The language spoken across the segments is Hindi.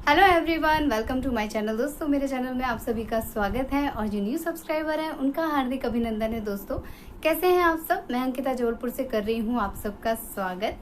Hello everyone, welcome to my channel. दोस्तों, मेरे चैनल में आप सभी का स्वागत है और जो न्यू सब्सक्राइबर हैं उनका हार्दिक अभिनंदन है। दोस्तों, कैसे हैं आप सब? मैं अंकिता जबलपुर से कर रही हूं आप सबका स्वागत।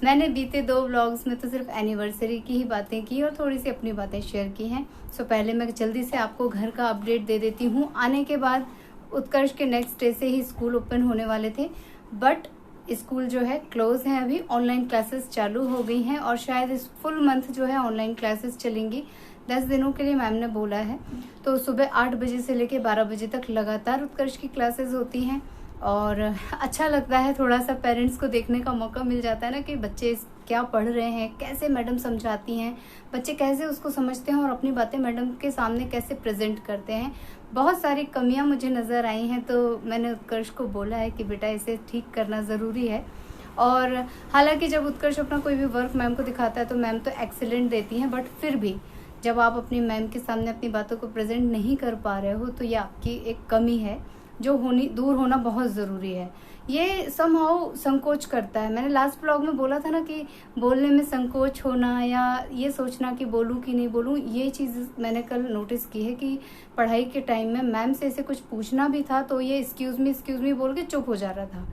मैंने बीते 2 व्लॉग्स में तो सिर्फ एनिवर्सरी की ही बातें की और थोड़ी सी अपनी बातें शेयर की हैं। सो पहले मैं जल्दी से आपको घर का अपडेट दे देती हूँ। आने के बाद उत्कर्ष के नेक्स्ट डे से ही स्कूल ओपन होने वाले थे, बट स्कूल जो है क्लोज है। अभी ऑनलाइन क्लासेस चालू हो गई हैं और शायद इस फुल मंथ जो है ऑनलाइन क्लासेस चलेंगी। 10 दिनों के लिए मैम ने बोला है। तो सुबह 8 बजे से लेकर 12 बजे तक लगातार उत्कर्ष की क्लासेस होती हैं और अच्छा लगता है। थोड़ा सा पेरेंट्स को देखने का मौका मिल जाता है ना कि बच्चे क्या पढ़ रहे हैं, कैसे मैडम समझाती हैं, बच्चे कैसे उसको समझते हैं और अपनी बातें मैडम के सामने कैसे प्रेजेंट करते हैं। बहुत सारी कमियां मुझे नज़र आई हैं, तो मैंने उत्कर्ष को बोला है कि बेटा इसे ठीक करना ज़रूरी है। और हालांकि जब उत्कर्ष अपना कोई भी वर्क मैम को दिखाता है तो मैम तो एक्सीलेंट देती हैं, बट फिर भी जब आप अपनी मैम के सामने अपनी बातों को प्रेजेंट नहीं कर पा रहे हो तो ये आपकी एक कमी है जो दूर होना बहुत ज़रूरी है। ये समहाउ संकोच करता है। मैंने लास्ट ब्लॉग में बोला था ना कि बोलने में संकोच होना या ये सोचना कि बोलूं कि नहीं बोलूं, ये चीज़ मैंने कल नोटिस की है कि पढ़ाई के टाइम में मैम से ऐसे कुछ पूछना भी था तो ये एक्सक्यूज़ मी बोल के चुप हो जा रहा था।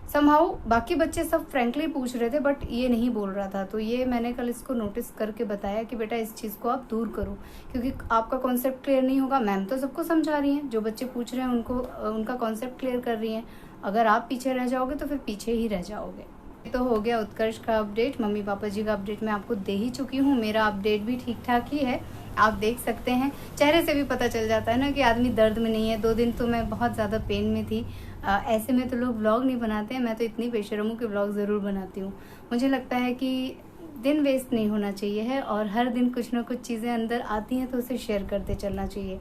समहाउ बाकी बच्चे सब फ्रेंकली पूछ रहे थे बट ये नहीं बोल रहा था। तो ये मैंने कल इसको नोटिस करके बताया कि बेटा इस चीज़ को आप दूर करो, क्योंकि आपका कॉन्सेप्ट क्लियर नहीं होगा। मैम तो सबको समझा रही हैं, जो बच्चे पूछ रहे हैं उनको उनका कॉन्सेप्ट क्लियर कर रही हैं। अगर आप पीछे रह जाओगे तो फिर पीछे ही रह जाओगे। तो हो गया उत्कर्ष का अपडेट। मम्मी पापा जी का अपडेट मैं आपको दे ही चुकी हूँ। मेरा अपडेट भी ठीक ठाक ही है, आप देख सकते हैं। चेहरे से भी पता चल जाता है ना कि आदमी दर्द में नहीं है। 2 दिन तो मैं बहुत ज़्यादा पेन में थी। ऐसे में तो लोग व्लॉग नहीं बनाते हैं, मैं तो इतनी बेशर्म हूँ कि व्लॉग ज़रूर बनाती हूँ। मुझे लगता है कि दिन वेस्ट नहीं होना चाहिए है और हर दिन कुछ ना कुछ चीज़ें अंदर आती हैं तो उसे शेयर करते चलना चाहिए।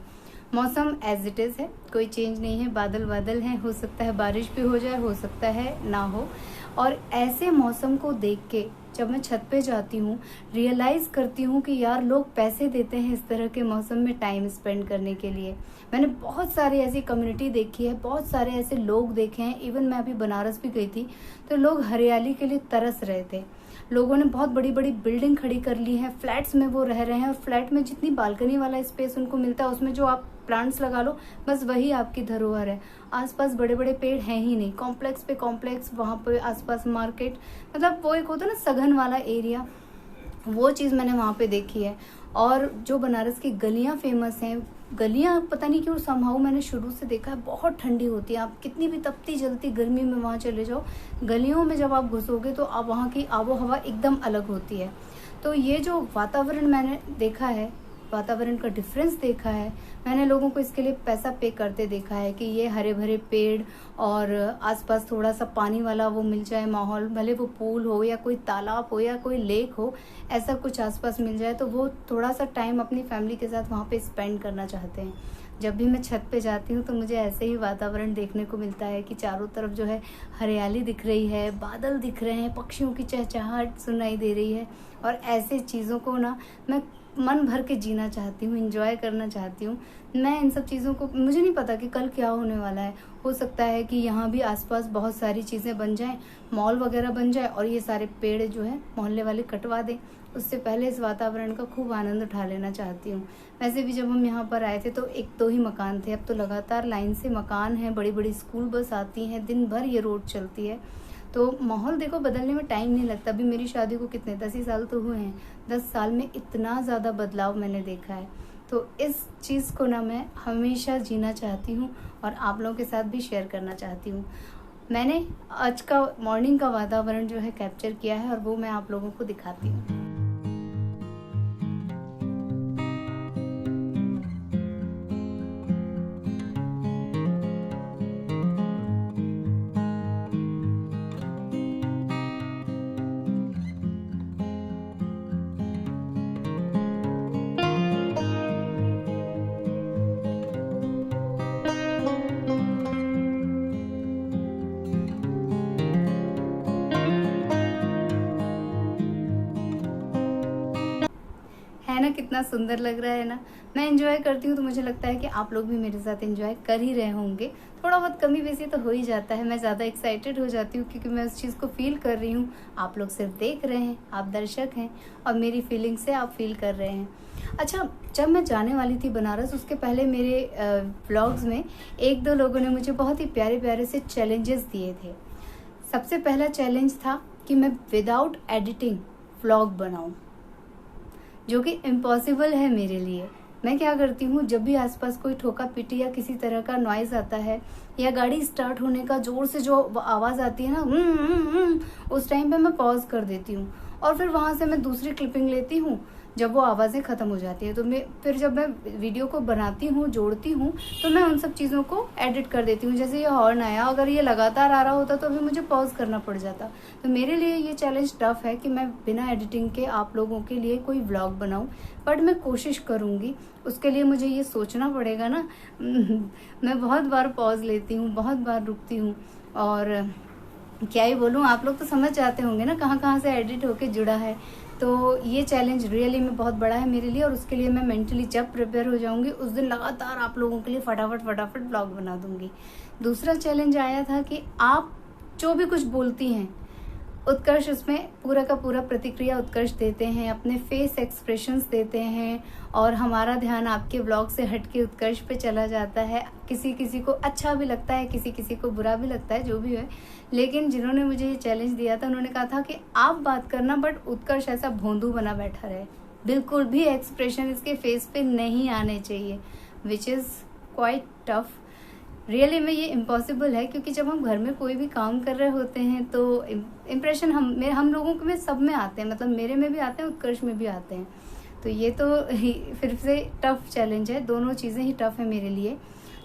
मौसम एज इट इज़ है, कोई चेंज नहीं है। बादल बादल हैं, हो सकता है बारिश भी हो जाए, हो सकता है ना हो। और ऐसे मौसम को देख के जब मैं छत पे जाती हूँ रियलाइज़ करती हूँ कि यार लोग पैसे देते हैं इस तरह के मौसम में टाइम स्पेंड करने के लिए। मैंने बहुत सारी ऐसी कम्युनिटी देखी है, बहुत सारे ऐसे लोग देखे हैं। इवन मैं अभी बनारस भी गई थी तो लोग हरियाली के लिए तरस रहे थे। लोगों ने बहुत बड़ी बड़ी बिल्डिंग खड़ी कर ली है, फ्लैट्स में वो रह रहे हैं और फ्लैट में जितनी बालकनी वाला स्पेस उनको मिलता है उसमें जो आप प्लांट्स लगा लो बस वही आपकी धरोहर है। आसपास बड़े बड़े पेड़ हैं ही नहीं, कॉम्प्लेक्स पे कॉम्प्लेक्स, वहाँ पे आसपास मार्केट, मतलब वो एक होता है ना सघन वाला एरिया, वो चीज़ मैंने वहाँ पे देखी है। और जो बनारस की गलियाँ फेमस हैं, गलियाँ पता नहीं क्यों समहाउ मैंने शुरू से देखा है बहुत ठंडी होती है। आप कितनी भी तपती जलती गर्मी में वहाँ चले जाओ, गलियों में जब आप घुसोगे तो आप वहाँ की आबो हवा एकदम अलग होती है। तो ये जो वातावरण मैंने देखा है, वातावरण का डिफरेंस देखा है, मैंने लोगों को इसके लिए पैसा पे करते देखा है कि ये हरे भरे पेड़ और आसपास थोड़ा सा पानी वाला वो मिल जाए माहौल, भले वो पूल हो या कोई तालाब हो या कोई लेक हो, ऐसा कुछ आसपास मिल जाए तो वो थोड़ा सा टाइम अपनी फैमिली के साथ वहाँ पे स्पेंड करना चाहते हैं। जब भी मैं छत पे जाती हूँ तो मुझे ऐसे ही वातावरण देखने को मिलता है कि चारों तरफ जो है हरियाली दिख रही है, बादल दिख रहे हैं, पक्षियों की चहचहाहट सुनाई दे रही है। और ऐसे चीज़ों को ना मैं मन भर के जीना चाहती हूँ, एंजॉय करना चाहती हूँ। मैं इन सब चीज़ों को, मुझे नहीं पता कि कल क्या होने वाला है। हो सकता है कि यहाँ भी आसपास बहुत सारी चीज़ें बन जाएं, मॉल वगैरह बन जाए और ये सारे पेड़ जो है मोहल्ले वाले कटवा दें। उससे पहले इस वातावरण का खूब आनंद उठा लेना चाहती हूँ। वैसे भी जब हम यहाँ पर आए थे तो 1-2 ही मकान थे, अब तो लगातार लाइन से मकान हैं, बड़ी बड़ी स्कूल बस आती हैं, दिन भर ये रोड चलती है। तो माहौल देखो बदलने में टाइम नहीं लगता। अभी मेरी शादी को कितने 10 ही साल तो हुए हैं, 10 साल में इतना ज़्यादा बदलाव मैंने देखा है। तो इस चीज़ को ना मैं हमेशा जीना चाहती हूँ और आप लोगों के साथ भी शेयर करना चाहती हूँ। मैंने आज का मॉर्निंग का वातावरण जो है कैप्चर किया है और वो मैं आप लोगों को दिखाती हूँ। कितना सुंदर लग रहा है ना। मैं एंजॉय करती हूँ तो मुझे लगता है कि आप लोग भी मेरे साथ एंजॉय कर ही रहे होंगे। थोड़ा बहुत कमी बेसी तो हो ही जाता है, मैं ज़्यादा एक्साइटेड हो जाती हूँ क्योंकि मैं उस चीज़ को फील कर रही हूँ। आप लोग सिर्फ देख रहे हैं, आप दर्शक हैं और मेरी फीलिंग से आप फील कर रहे हैं। अच्छा, जब मैं जाने वाली थी बनारस, उसके पहले मेरे व्लॉग्स में एक दो लोगों ने मुझे बहुत ही प्यारे प्यारे से चैलेंजेस दिए थे। सबसे पहला चैलेंज था कि मैं विदाउट एडिटिंग व्लॉग बनाऊं, जो कि इम्पॉसिबल है मेरे लिए। मैं क्या करती हूँ, जब भी आसपास कोई ठोका पीटी या किसी तरह का नॉइज आता है या गाड़ी स्टार्ट होने का जोर से जो आवाज़ आती है ना, उस टाइम पे मैं पॉज कर देती हूँ और फिर वहाँ से मैं दूसरी क्लिपिंग लेती हूँ जब वो आवाज़ें ख़त्म हो जाती है। तो फिर जब मैं वीडियो को बनाती हूँ, जोड़ती हूँ, तो मैं उन सब चीज़ों को एडिट कर देती हूँ। जैसे ये हॉर्न आया, अगर ये लगातार आ रहा होता तो अभी मुझे पॉज करना पड़ जाता। तो मेरे लिए ये चैलेंज टफ है कि मैं बिना एडिटिंग के आप लोगों के लिए कोई व्लॉग बनाऊँ, बट मैं कोशिश करूँगी। उसके लिए मुझे ये सोचना पड़ेगा ना। मैं बहुत बार पॉज लेती हूँ, बहुत बार रुकती हूँ और क्या ही बोलूँ, आप लोग तो समझ जाते होंगे ना कहाँ कहाँ से एडिट होके जुड़ा है। तो ये चैलेंज रियली में बहुत बड़ा है मेरे लिए और उसके लिए मैं मेंटली जब प्रिपेयर हो जाऊंगी उस दिन लगातार आप लोगों के लिए फटाफट ब्लॉग बना दूंगी। दूसरा चैलेंज आया था कि आप जो भी कुछ बोलती हैं उत्कर्ष उसमें पूरा का पूरा प्रतिक्रिया उत्कर्ष देते हैं, अपने फेस एक्सप्रेशंस देते हैं और हमारा ध्यान आपके व्लॉग से हटके उत्कर्ष पे चला जाता है। किसी किसी को अच्छा भी लगता है, किसी किसी को बुरा भी लगता है, जो भी है। लेकिन जिन्होंने मुझे ये चैलेंज दिया था उन्होंने कहा था कि आप बात करना बट उत्कर्ष ऐसा भोंदू बना बैठा रहे, बिल्कुल भी एक्सप्रेशन इसके फेस पे नहीं आने चाहिए, which is quite tough. Really में ये इम्पॉसिबल है क्योंकि जब हम घर में कोई भी काम कर रहे होते हैं तो इम्प्रेशन हम लोगों के में सब में आते हैं, मतलब मेरे में भी आते हैं, उत्कर्ष में भी आते हैं। तो ये तो फिर से टफ चैलेंज है, दोनों चीज़ें ही टफ है मेरे लिए।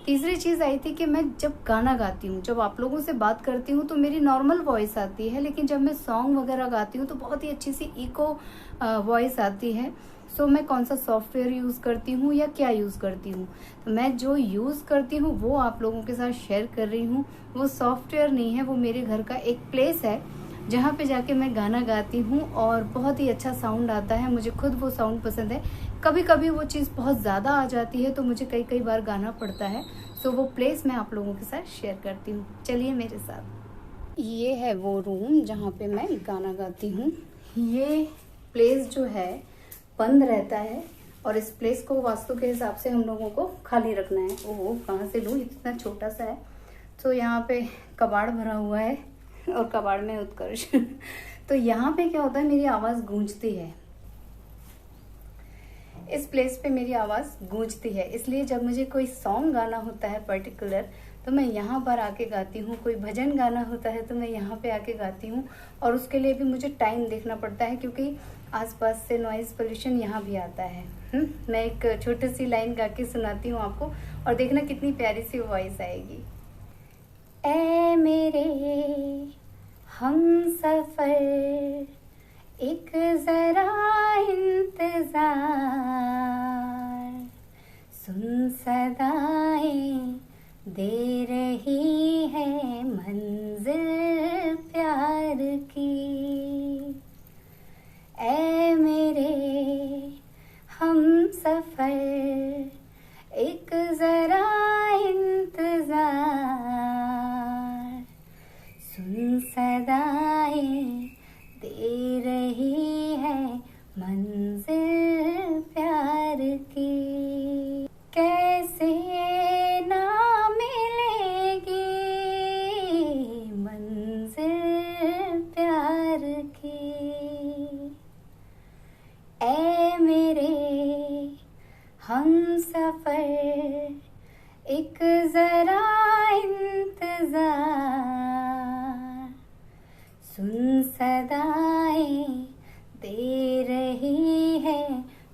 तीसरी चीज़ आई थी कि मैं जब गाना गाती हूँ, जब आप लोगों से बात करती हूँ तो मेरी नॉर्मल वॉइस आती है, लेकिन जब मैं सॉन्ग वगैरह गाती हूँ तो बहुत ही अच्छी सी इको वॉइस आती है। सो मैं कौन सा सॉफ्टवेयर यूज़ करती हूँ या क्या यूज़ करती हूँ, तो मैं जो यूज़ करती हूँ वो आप लोगों के साथ शेयर कर रही हूँ। वो सॉफ्टवेयर नहीं है, वो मेरे घर का एक प्लेस है जहाँ पे जाके मैं गाना गाती हूँ और बहुत ही अच्छा साउंड आता है। मुझे खुद वो साउंड पसंद है। कभी कभी वो चीज़ बहुत ज़्यादा आ जाती है तो मुझे कई बार गाना पड़ता है। सो वो प्लेस मैं आप लोगों के साथ शेयर करती हूँ, चलिए मेरे साथ। ये है वो रूम जहाँ पे मैं गाना गाती हूँ। ये प्लेस जो है बंद रहता है और इस प्लेस को वास्तु के हिसाब से हम लोगों को खाली रखना है। ओहो, कहाँ से लूँ, इतना छोटा सा है। तो यहाँ पे कबाड़ भरा हुआ है और कबाड़ में उत्कर्ष। तो यहाँ पे क्या होता है, मेरी आवाज़ गूंजती है, इस प्लेस पे मेरी आवाज़ गूंजती है। इसलिए जब मुझे कोई सॉन्ग गाना होता है पर्टिकुलर तो मैं यहाँ पर आके गाती हूँ, कोई भजन गाना होता है तो मैं यहाँ पे आके गाती हूँ। और उसके लिए भी मुझे टाइम देखना पड़ता है क्योंकि आसपास से नॉइज़ पोल्यूशन यहाँ भी आता है। मैं एक छोटी सी लाइन गा के सुनाती हूँ आपको और देखना कितनी प्यारी सी वॉइस आएगी। ऐ मेरे हम सफर एक जरा इंतजार, सुन सदाएं दे रही है मंजिल प्यार की। ऐ मेरे हम सफर एक जरा इंतजार, सुन सदाएं दे रही है मंजिल प्यार की। कैसे ना मिलेगी मंजिल प्यार की। ऐ मेरे हम सफर एक जरा इंतजार, सुन सदाएं दे रही है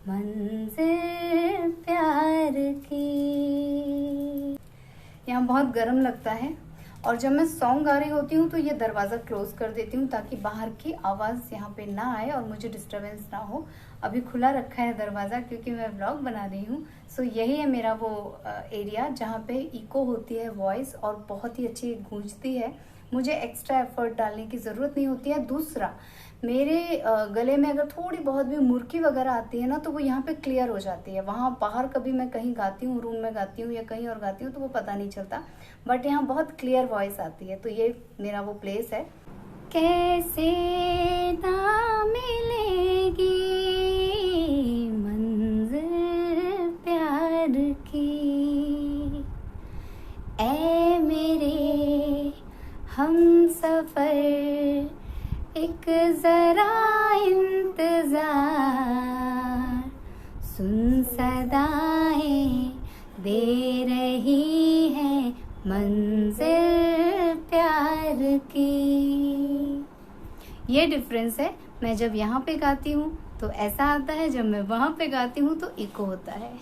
मंजिल प्यार की। यहाँ बहुत गर्म लगता है और जब मैं सॉन्ग गा रही होती हूँ तो ये दरवाज़ा क्लोज कर देती हूँ ताकि बाहर की आवाज़ यहाँ पे ना आए और मुझे डिस्टरबेंस ना हो। अभी खुला रखा है दरवाज़ा क्योंकि मैं व्लॉग बना रही हूँ। सो यही है मेरा वो एरिया जहाँ पे इको होती है वॉइस और बहुत ही अच्छी गूंजती है। मुझे एक्स्ट्रा एफर्ट डालने की ज़रूरत नहीं होती है। दूसरा, मेरे गले में अगर थोड़ी बहुत भी मुर्की वगैरह आती है ना, तो वो यहाँ पे क्लियर हो जाती है। वहाँ बाहर कभी मैं कहीं गाती हूँ, रूम में गाती हूँ या कहीं और गाती हूँ, तो वो पता नहीं चलता, बट यहाँ बहुत क्लियर वॉइस आती है। तो ये मेरा वो प्लेस है। कैसे ना मिलेगी मंजिल प्यार की, ऐ मेरे हम सफर एक जरा इंतजार, सुन सदाएं दे रही है मंजिल प्यार की। ये डिफरेंस है। मैं जब यहाँ पे गाती हूँ तो ऐसा आता है, जब मैं वहाँ पे गाती हूँ तो इको होता है।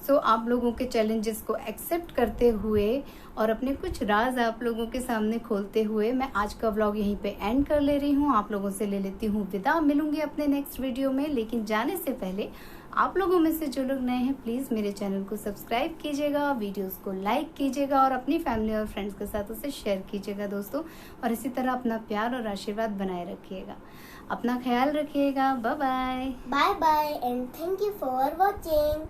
सो आप लोगों के चैलेंजेस को एक्सेप्ट करते हुए और अपने कुछ राज आप लोगों के सामने खोलते हुए मैं आज का व्लॉग यहीं पे एंड कर ले रही हूँ। आप लोगों से ले लेती हूँ विदा। मिलूंगी अपने नेक्स्ट वीडियो में, लेकिन जाने से पहले आप लोगों में से जो लोग नए हैं प्लीज मेरे चैनल को सब्सक्राइब कीजिएगा, वीडियोस को लाइक कीजिएगा और अपनी फैमिली और फ्रेंड्स के साथ उसे शेयर कीजिएगा दोस्तों। और इसी तरह अपना प्यार और आशीर्वाद बनाए रखिएगा। अपना ख्याल रखिएगा। Bye bye. Bye bye and thank you for watching.